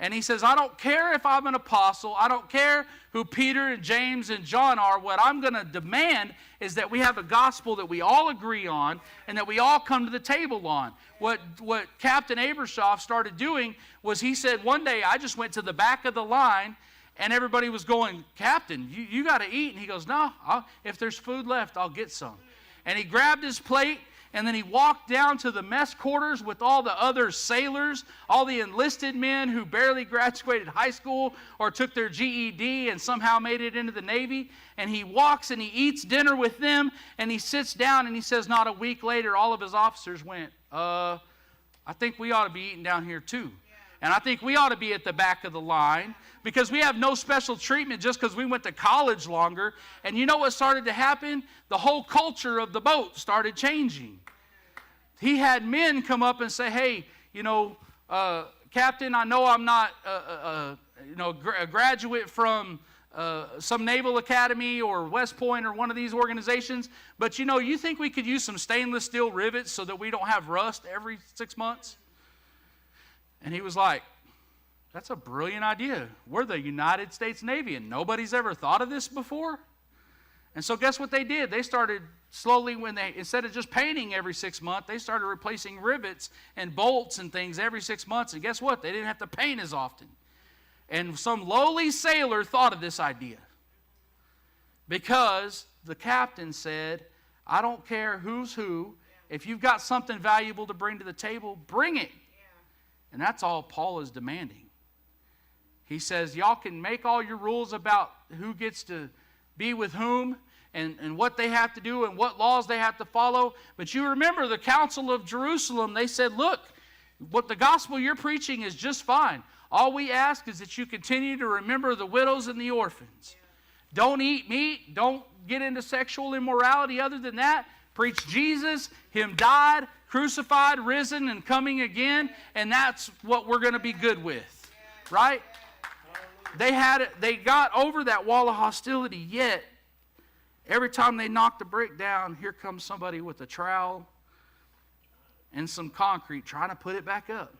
And he says, I don't care if I'm an apostle. I don't care who Peter and James and John are. What I'm going to demand is that we have a gospel that we all agree on and that we all come to the table on. What Captain Abershoff started doing was he said, one day I just went to the back of the line and everybody was going, Captain, you got to eat. And he goes, no, if there's food left, I'll get some. And he grabbed his plate. And then he walked down to the mess quarters with all the other sailors, all the enlisted men who barely graduated high school or took their GED and somehow made it into the Navy. And he walks and he eats dinner with them, and he sits down and he says, not a week later, all of his officers went, I think we ought to be eating down here too. And I think we ought to be at the back of the line because we have no special treatment just because we went to college longer. And you know what started to happen? The whole culture of the boat started changing. He had men come up and say, hey, Captain, I know I'm not a graduate from some naval academy or West Point or one of these organizations, but you think we could use some stainless steel rivets so that we don't have rust every 6 months? And he was like, that's a brilliant idea. We're the United States Navy, and nobody's ever thought of this before. And so guess what they did? They started slowly, instead of just painting every 6 months, they started replacing rivets and bolts and things every 6 months. And guess what? They didn't have to paint as often. And some lowly sailor thought of this idea because the captain said, I don't care who's who. If you've got something valuable to bring to the table, bring it. And that's all Paul is demanding. He says, y'all can make all your rules about who gets to be with whom and what they have to do and what laws they have to follow. But you remember the Council of Jerusalem, they said, look, what the gospel you're preaching is just fine. All we ask is that you continue to remember the widows and the orphans. Don't eat meat. Don't get into sexual immorality. Other than that, preach Jesus, Him died, crucified, risen, and coming again, and that's what we're going to be good with, right? They got over that wall of hostility, yet every time they knocked a brick down, here comes somebody with a trowel and some concrete trying to put it back up.